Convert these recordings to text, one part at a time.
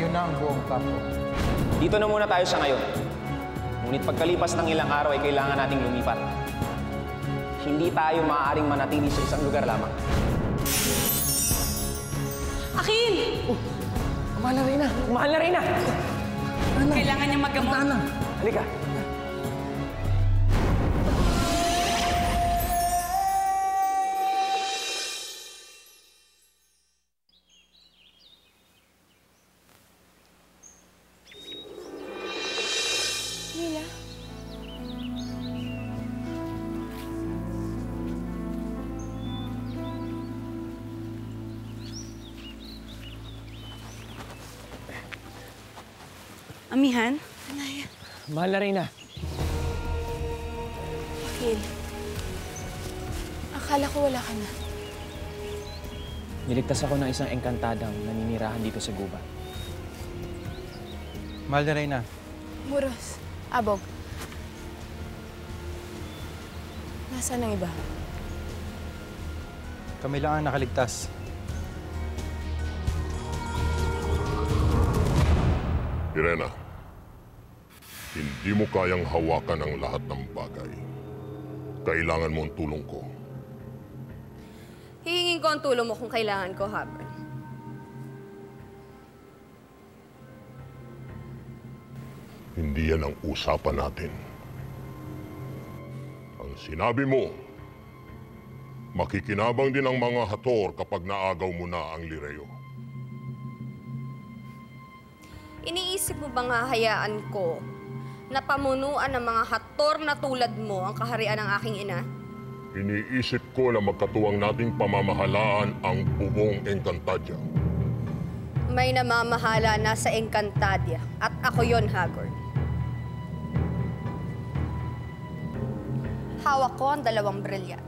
niyo na ang buong kampo. Dito na muna tayo sa ngayon. Ngunit pagkalipas ng ilang araw ay kailangan nating lumipat. Hindi tayo maaaring manatili sa isang lugar lamang. Akil! Mahal na Reyna! Mahal na Reyna! Kailangan niyang maggamot. Halika. Mila? Amihan? Anaya. Mahal na Reyna. Akil. Akala ko wala ka na. Niligtas ako ng isang engkantadang naninirahan dito sa gubat. Mahal na Reyna. Muros. Abog. Nasaan ang iba? Kami lang ang nakaligtas. Irena, hindi mo kayang hawakan ang lahat ng bagay. Kailangan mo ang tulong ko. Hihingin ko ang tulong mo kung kailangan ko, Hagrid. Hindi yan ang usapan natin. Ang sinabi mo, makikinabang din ang mga Hathor kapag naagaw mo na ang Lireo. Iniisip mo bang hahayaan ko na pamunuan ng mga Hathor na tulad mo ang kaharian ng aking ina? Iniisip ko na magkatuwang nating pamamahalaan ang buong Encantadia. May namamahala na sa Encantadia at ako yon, Hagrid. Hawak ko ang 2 brilyante.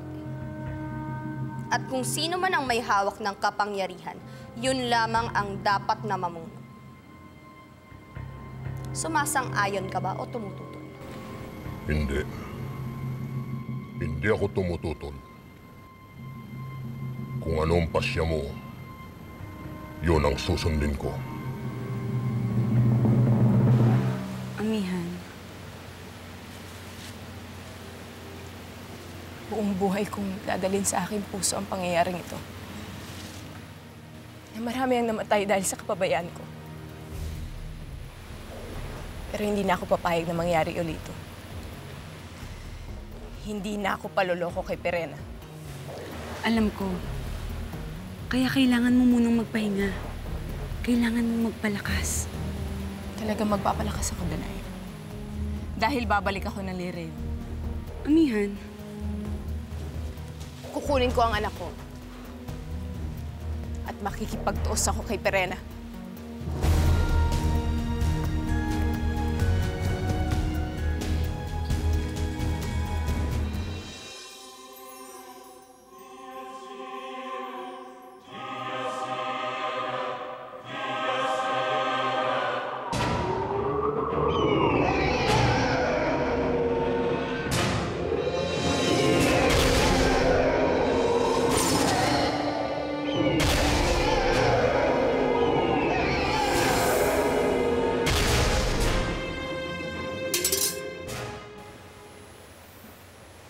At kung sino man ang may hawak ng kapangyarihan, yun lamang ang dapat na mamuno. Sumasang-ayon ka ba o tumututol? Hindi. Hindi ako tumututol. Kung anong pasya mo, yun ang susundin ko. Amihan. Buong buhay kong dadalhin sa aking puso ang pangyayaring ito. Na marami ang namatay dahil sa kapabayaan ko. Pero hindi na ako papayag na mangyari ulit ito. Hindi na ako paloloko kay Perena. Alam ko. Kaya kailangan mo munang magpahinga. Kailangan mo magpalakas. Talagang magpapalakas ako, Danay. Dahil babalik ako ng Lireo. Amihan. Kukunin ko ang anak ko. At makikipagtuos ako kay Perena.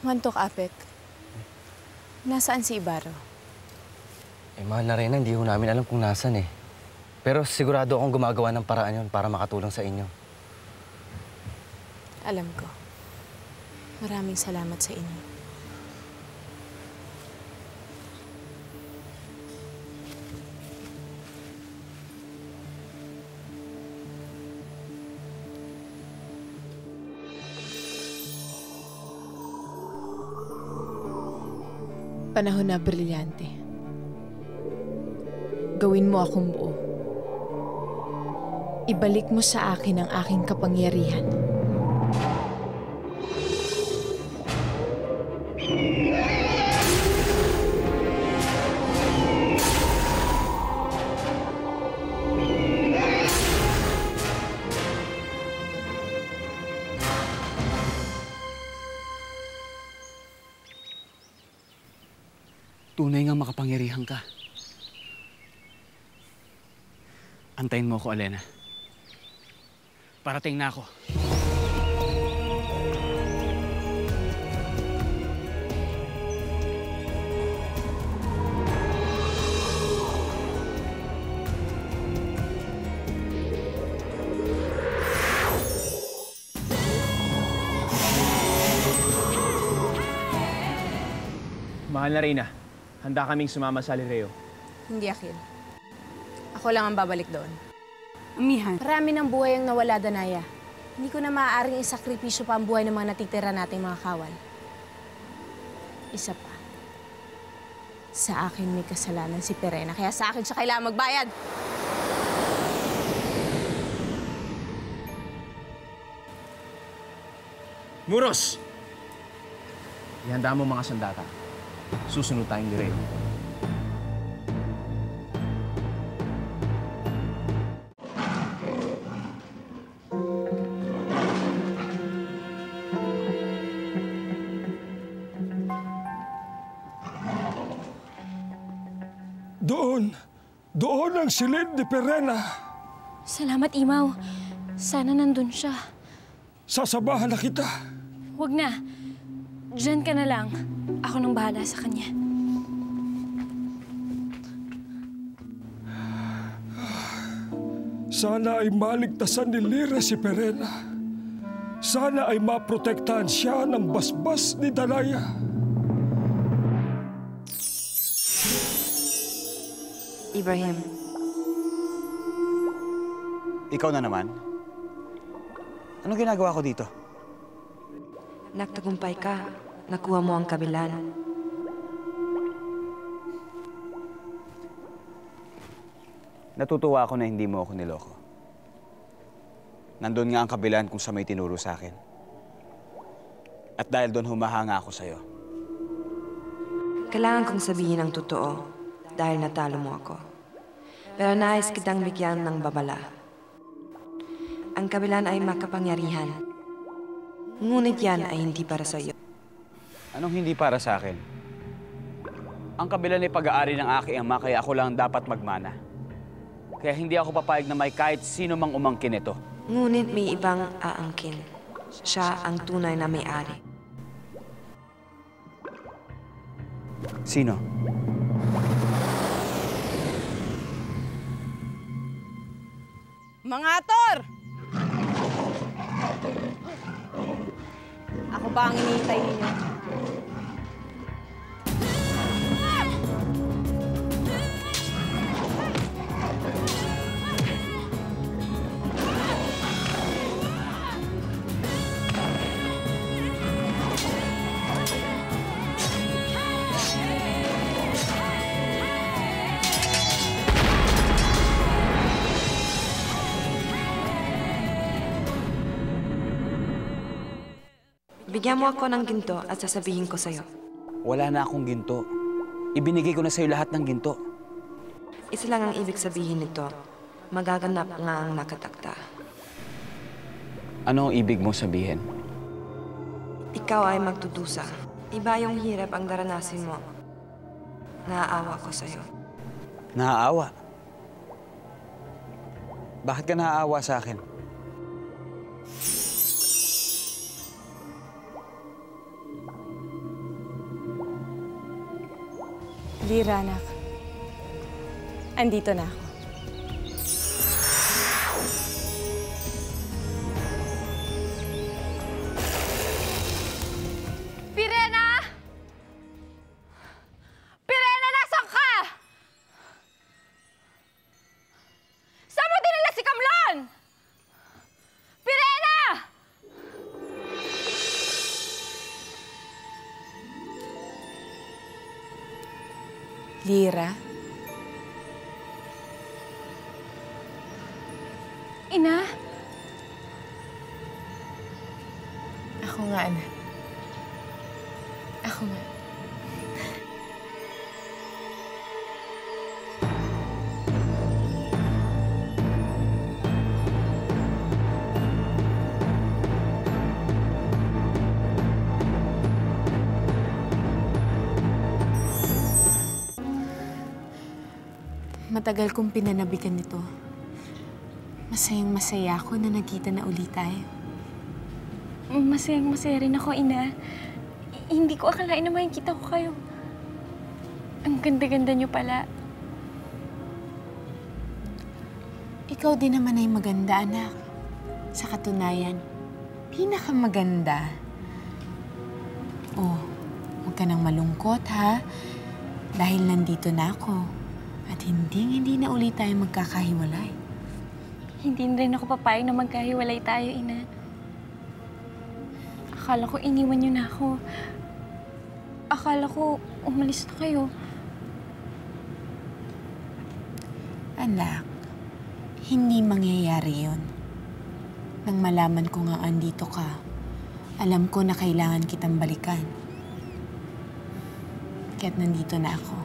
Mantok, Apek. Nasaan si Ibarra? Mahal na Reyna, hindi ho namin alam kung nasan eh. Pero sigurado akong gumagawa ng paraan yun para makatulong sa inyo. Alam ko. Maraming salamat sa inyo. Panahon na brilyante. Gawin mo akong buo. Ibalik mo sa akin ang aking kapangyarihan. Tunay nga makapangyarihan ka. Antayin mo ako, Alena. Parating na ako. Mahal na Reyna, handa kaming sumama sa Lireo. Hindi, Akil. Ako lang ang babalik doon. Amihan, Marami ng buhay ang nawala, Danaya. Hindi ko na maaaring isakripisyo pa ang buhay ng mga natitira nating mga kawal. Isa pa. Sa akin may kasalanan si Perena, kaya sa akin siya kailangan magbayad. Muros! Ihanda mo mga sandata. Susunod tayong Lireo. Doon ang silid ni Perena. Salamat, Imaw. Sana nandun siya. Sasabahan na kita. Huwag na. Diyan ka na lang. Ako nang bahala sa kanya. Sana ay maligtasan ni Lyra si Perena. Sana ay maprotektahan siya ng basbas ni Danaya. Ibrahim, Ikaw na naman? Anong ginagawa ko dito? nagtagumpay ka. Nakuha mo ang kabilan. Natutuwa ako na hindi mo ako niloko. Nandun nga ang kabilan kung sa may tinuro sa akin. At dahil doon humahanga ako sa'yo. Kailangan kong sabihin ang totoo dahil natalo mo ako. Pero nais kitang bigyan ng babala. Ang kabilan ay makapangyarihan. Ngunit yan ay hindi para sa iyo. Anong hindi para sa akin? Ang kabilan ay pag-aari ng aking ama, kaya ako lang dapat magmana. Kaya hindi ako papayag na may kahit sino mang umangkin ito. Ngunit may ibang aangkin. Siya ang tunay na may-ari. Sino? Mga Tor! Ako ba ang hinihintay ninyo? Bigyan mo ako ng ginto at sasabihin ko sa'yo. Wala na akong ginto. Ibinigay ko na sa'yo lahat ng ginto. Isa lang ang ibig sabihin nito. Magaganap nga ang nakatakda. Ano ang ibig mo sabihin? Ikaw ay magdudusa. Iba yung hirap ang daranasin mo. Naaawa ko sa'yo. Naaawa? Bakit ka naaawa sa akin? Lyra, anak. Andito na ako. Pirena! Pirena, nasan ka? Saan mo dinala si Kamlon? Pirena! Lyra? Ina? Ako nga, anak. Ako nga. Matagal kong pinanabigan nito. Masayang-masaya ako na nagkita na ulit tayo. Masayang-masaya rin ako, Ina. Hindi ko akalain na makikita ko kayo. Ang ganda-ganda niyo pala. Ikaw din naman ay maganda, anak. Sa katunayan, pinakamaganda. Oh, huwag ka nang malungkot, ha? Dahil nandito na ako. At hindi na ulit tayo magkakahiwalay. Hindi rin ako papayag na magkahiwalay tayo, Ina. Akala ko iniwan niyo na ako. Akala ko umalis na kayo. Anak, hindi mangyayari yun. Nang malaman ko nga andito ka, alam ko na kailangan kitang balikan. Kaya't nandito na ako.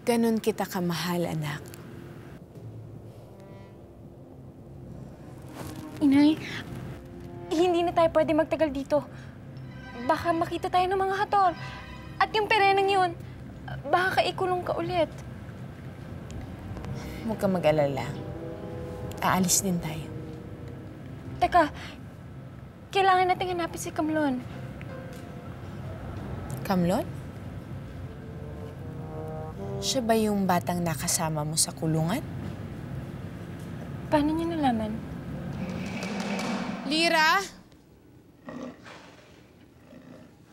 Ganon kita kamahal, anak. Inay, hindi na tayo pwede magtagal dito. Baka makita tayo ng mga hatol. At yung Perenang yun, baka kaikulong ka ulit. Huwag ka mag-alala. Aalis din tayo. Teka, kailangan natin hanapin si Kamlon. Kamlon? Siya ba yung batang nakasama mo sa kulungan? Paano niyo nalaman? Lira?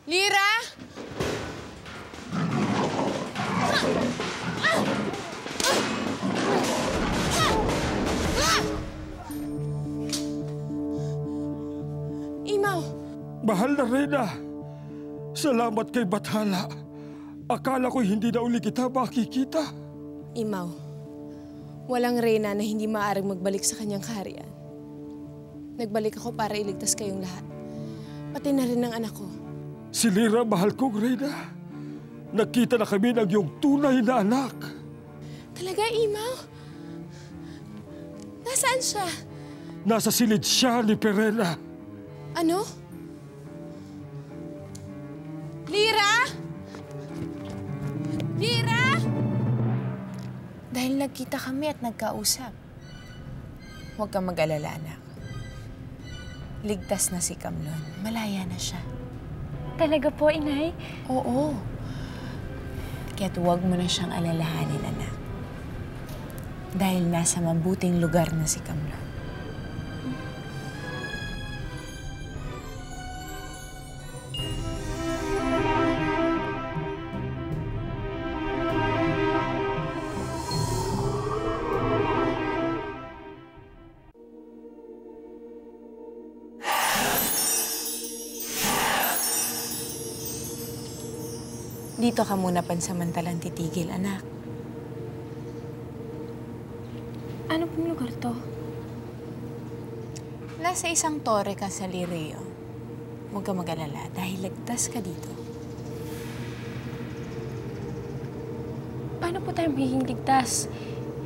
Lira? Imaw! Mahal na Reyna, salamat kay Bathala. Akala ko hindi na uli kita makikita. Imaw, walang Reyna na hindi maaaring magbalik sa kanyang kaharian. Nagbalik ako para iligtas kayong lahat. Pati na rin ang anak ko. Si Lira, mahal kong Reyna. Nakita na kami ng iyong tunay na anak. Talaga, Imaw? Nasaan siya? Nasa silid siya ni Perena. Ano? Lira? Lira? Dahil nagkita kami at nagkausap. Huwag kang mag-alala, anak. Ligtas na si Kamlon. Malaya na siya. Talaga po, Inay? Oo. Kaya't huwag mo na siyang alalahanin, anak. Dahil nasa mabuting lugar na si Kamlon. Dito ka muna pansamantalang titigil, anak. Ano pong lugar to? Nasa isang tore ka sa Lireo. Huwag ka mag-alala dahil ligtas ka dito. Paano po tayo magiging ligtas?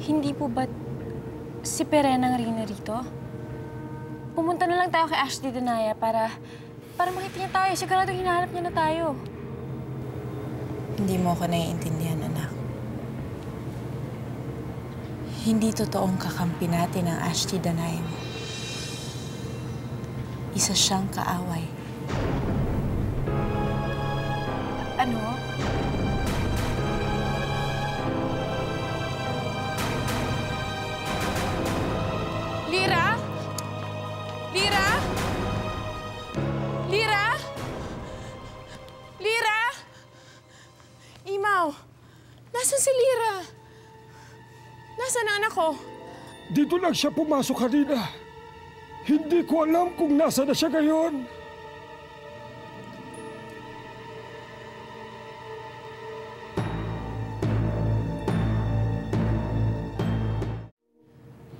Hindi po ba si Perena ang rina rito? Pumunta na lang tayo kay Ashley Danaya para makita niya tayo. Sigurado hinahanap niya na tayo. Hindi mo ako naiintindihan, anak. Hindi totoong kakampi natin ang Ashley Danaya mo. Isa siyang kaaway. Ano? Lira? Lira? Lira? Lira? Imaw, nasan si Lira? Nasaan ang anak ko? Dito lang siya pumasok kanina. Hindi ko alam kung nasa na siya ngayon.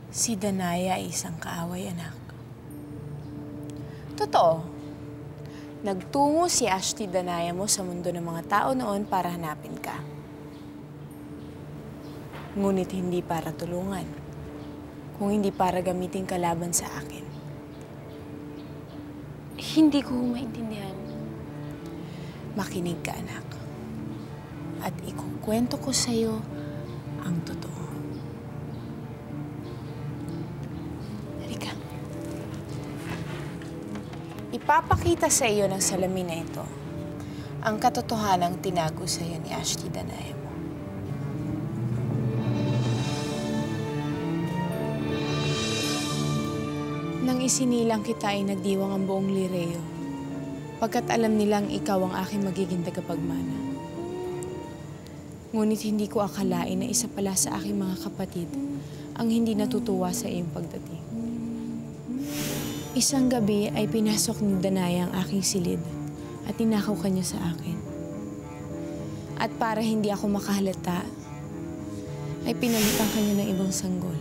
Si Danaya ay isang kaaway, anak. Totoo. Nagtungo si Ashley Danaya mo sa mundo ng mga tao noon para hanapin ka. Ngunit hindi para tulungan, kung hindi para gamitin kalaban sa akin. Hindi ko maintindihan. Makinig ka, anak. at ikukwento ko sa'yo ang totoo. Halika. Ipapakita sa iyo ng salamin na ito ang katotohanang tinago sa iyo ni Ashley Danaya mo. Nang isinilang kita ay nagdiwang ang buong Lireo, pagkat alam nilang ikaw ang aking magiging tagapagmana. Ngunit hindi ko akalain na isa pala sa aking mga kapatid ang hindi natutuwa sa iyong pagdating. Isang gabi ay pinasok ni Danaya ang aking silid at tinakaw kanya sa akin. At para hindi ako makahalata, ay pinalitan kanya ng ibang sanggol.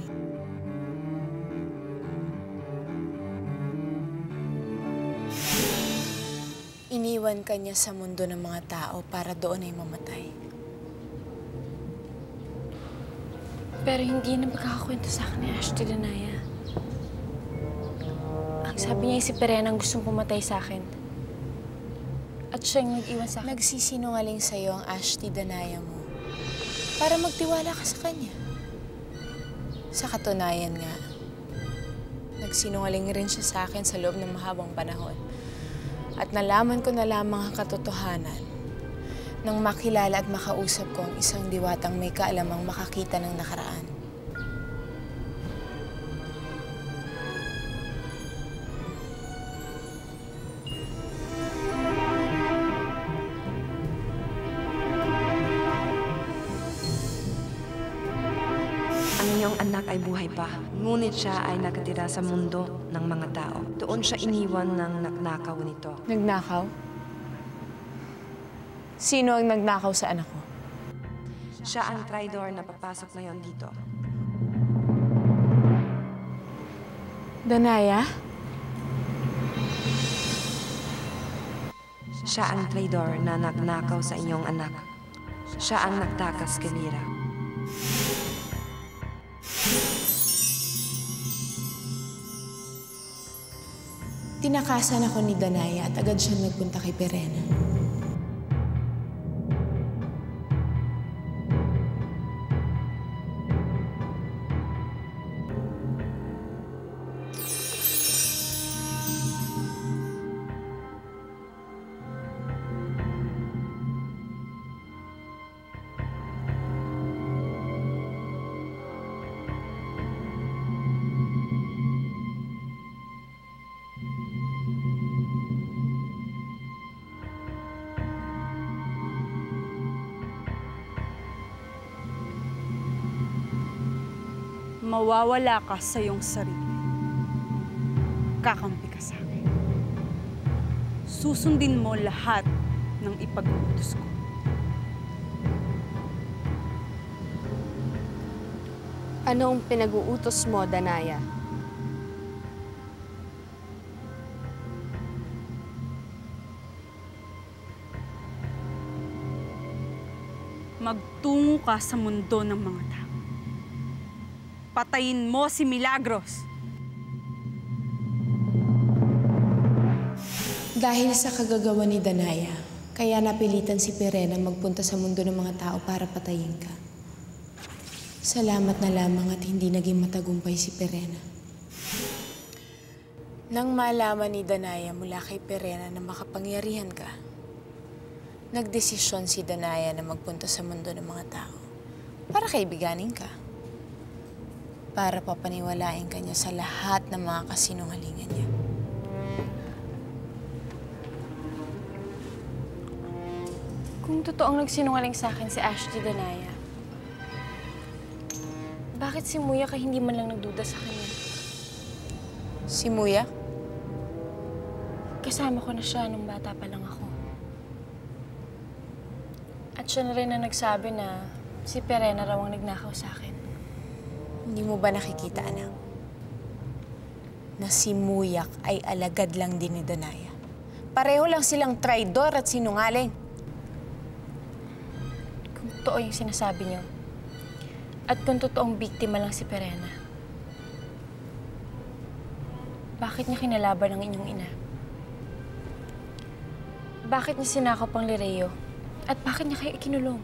Iniwan kanya sa mundo ng mga tao para doon ay mamatay. Pero hindi na magkakakwento sa akin ni Ashley Danaya. Ang sabi niya ay si Perena ang gustong pumatay sa akin. At siya yung nag-iwan sa akin. Nagsisinungaling sa'yo ang Ashley Danaya mo para magtiwala ka sa kanya. Sa katunayan nga, nagsinungaling rin siya sa akin sa loob ng mahabang panahon. At nalaman ko na lamang ang katotohanan nang makilala at makausap ko ang isang diwatang may kaalamang makakita ng nakaraan. Ang iyong anak ay buhay pa, ngunit siya ay nakatira sa mundo ng mga tao. Doon siya iniwan ng nagnakaw nito. Nagnakaw? Sino ang nagnakaw sa anak ko? Siya ang traidor na papasok ngayon dito. Danaya? Siya ang traidor na nagnakaw sa inyong anak. Siya ang nagtakas kay Lyra. Tinakasan ako ni Danaya at agad siyang nagpunta kay Perena. Mawawala ka sa iyong sarili. Kakampi ka sa akin. Susundin mo lahat ng ipag-uutos ko. Ano ang pinag-uutos mo, Danaya? Magtungo ka sa mundo ng mga tao. Patayin mo si Milagros. Dahil sa kagagawa ni Danaya, kaya napilitan si Perena magpunta sa mundo ng mga tao para patayin ka. Salamat na lamang at hindi naging matagumpay si Perena. Nang malaman ni Danaya mula kay Perena na makapangyarihan ka, nagdesisyon si Danaya na magpunta sa mundo ng mga tao para kaibiganin ka. Para papaniwalain ka niya sa lahat ng mga kasinungalingan niya. Kung totoong nagsinungaling sa akin si Ashley Danaya, bakit si Muya ka hindi man lang nagduda sa kanya? Si Muya? Kasama ko na siya nung bata pa lang ako. At siya na rin na nagsabi na si Perena raw ang nagnakaw sa akin. Hindi mo ba nakikita, anak? Na si Muyak ay alagad lang din ni Danaya. Pareho lang silang traidor at sinungaling. Kung totoo yung sinasabi niyo, at kung totoong biktima lang si Perena, bakit niya kinalaban ang inyong ina? Bakit niya sinakop ang Lireo? At bakit niya kayo ikinulong?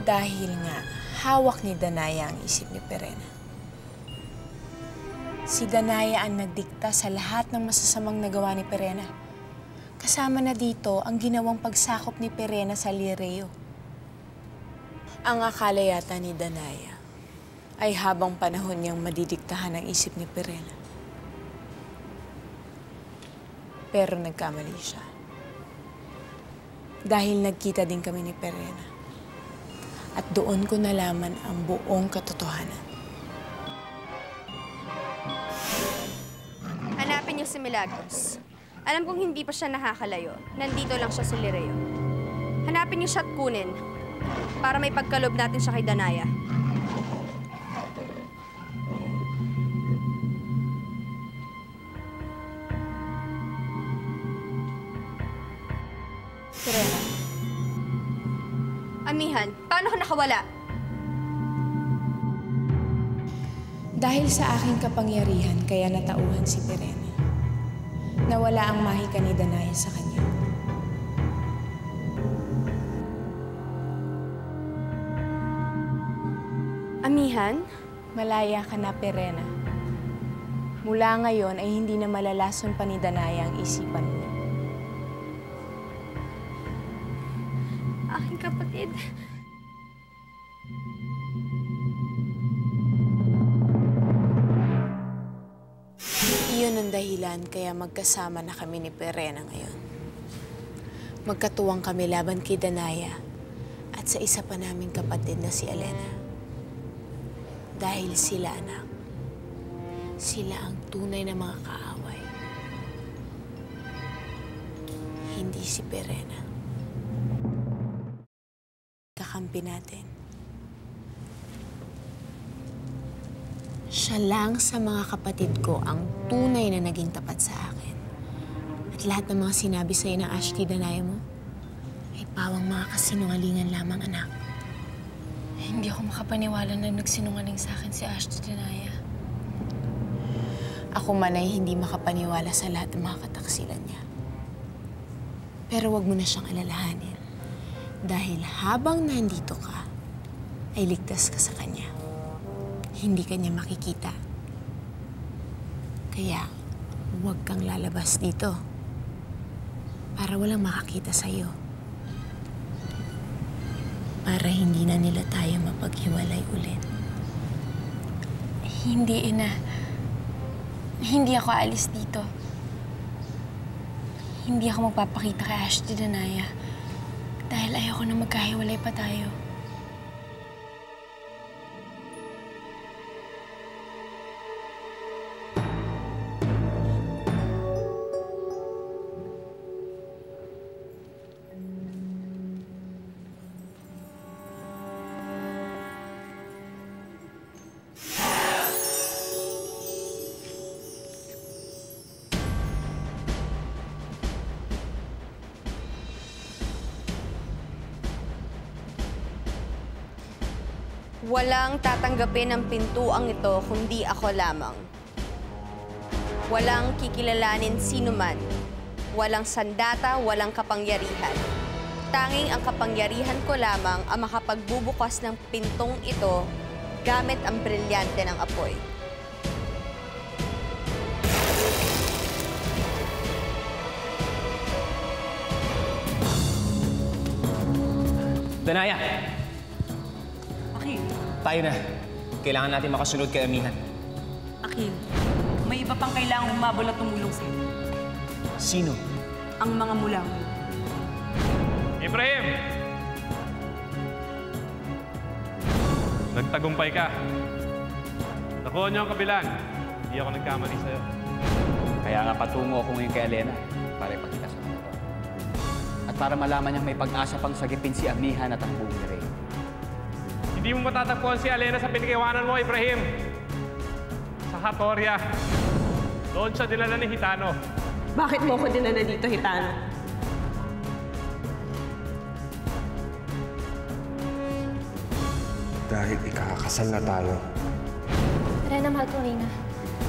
Dahil nga, hawak ni Danaya ang isip ni Perena. Si Danaya ang nagdikta sa lahat ng masasamang nagawa ni Perena. Kasama na dito ang ginawang pagsakop ni Perena sa Lireo. Ang akala yata ni Danaya ay habang panahon niyang madidiktahan ang isip ni Perena. Pero nagkamali siya. Dahil nagkita din kami ni Perena. At doon ko nalaman ang buong katotohanan. Hanapin niyo si Milagros. Alam kong hindi pa siya nakakalayo. Nandito lang siya sa Lireo. Hanapin niyo siya at kunin para may pagkalob natin siya kay Danaya. Perena. Amihan, paano ka nakawala? Dahil sa aking kapangyarihan, kaya natauhan si Perena. Nawala ang mahika ni Danaya sa kanya. Amihan? Malaya ka na, Perena. Mula ngayon ay hindi na malalason pa ni Danaya ang isipan mo. Aking kapatid. Iyon ang dahilan kaya magkasama na kami ni Perena ngayon. Magkatuwang kami laban kay Danaya at sa isa pa naming kapatid na si Elena. Dahil sila, anak, sila ang tunay na mga kaaway. Hindi si Perena. Kakampi natin. Siya lang sa mga kapatid ko ang tunay na naging tapat sa akin. At lahat ng mga sinabi sa'yo ng Ashley Danaya mo ay pawang mga kasinungalingan lamang, anak. Hindi ako makapaniwala na nagsinungaling sa akin si Ashley Danaya. Ako man ay hindi makapaniwala sa lahat ng mga kataksilan niya. Pero wag mo na siyang alalahanin. Dahil habang nandito ka, ay ligtas ka sa kanya. Hindi kanya makikita. Kaya, huwag kang lalabas dito para walang makakita sa'yo. Para hindi na nila tayo mapaghiwalay ulit. Hindi, Ina. Hindi ako aalis dito. Hindi ako magpapakita kay Ashley Danaya dahil ayoko na magkahiwalay pa tayo. Walang tatanggapin ng pintuang ito kundi ako lamang. Walang kikilalanin sino man. Walang sandata, walang kapangyarihan. Tanging ang kapangyarihan ko lamang ang makapagbubukas ng pintong ito gamit ang brilyante ng apoy. Danaya! Akil, Tayo na. Kailangan natin makasunod kay Amihan. Akil, may iba pang kailangang humabol at tumulong sa'yo. Sino? Ang mga mulang. Ibrahim! Nagtagumpay ka. Nakuha niyo ang kabilang. Hindi ako nagkamali sa'yo. Kaya nga patungo ako ngayon kay Elena para ipakita sa mga to. At para malaman niyang may pag-asa pang sagipin si Amihan at ang buong Lireo. Hindi mo matatagpuan si Elena sa pinag-iwanan mo, Ibrahim. Sa Hatoria. Doon siya dinala ni Hitano. Bakit mo ko dinala dito, Hitano? Dahil ikakasal na tayo. Rena, mahal ko, Reyna.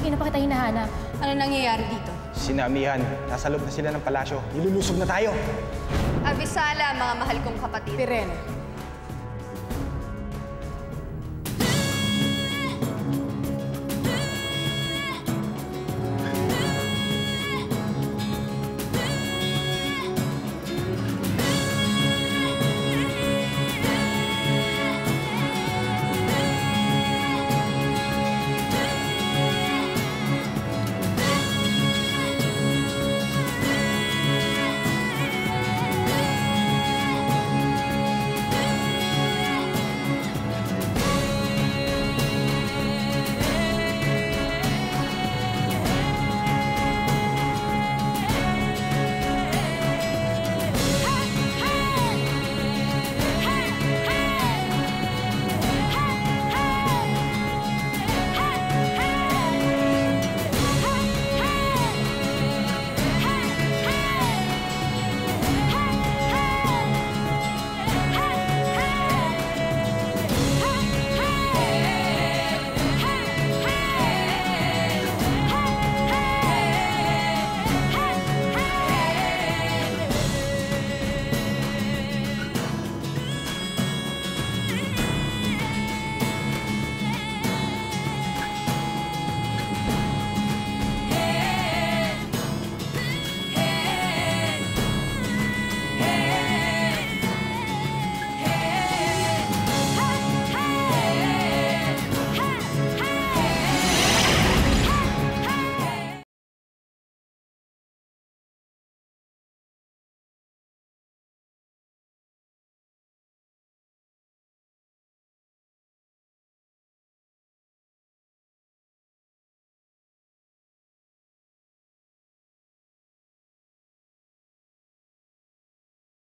Hindi na pa kita hinahanap. Ano nangyayari dito? Sinamihan. Nasa loob na sila ng palasyo. Nilulusog na tayo. Abisala, mga mahal kong kapatid. Perena,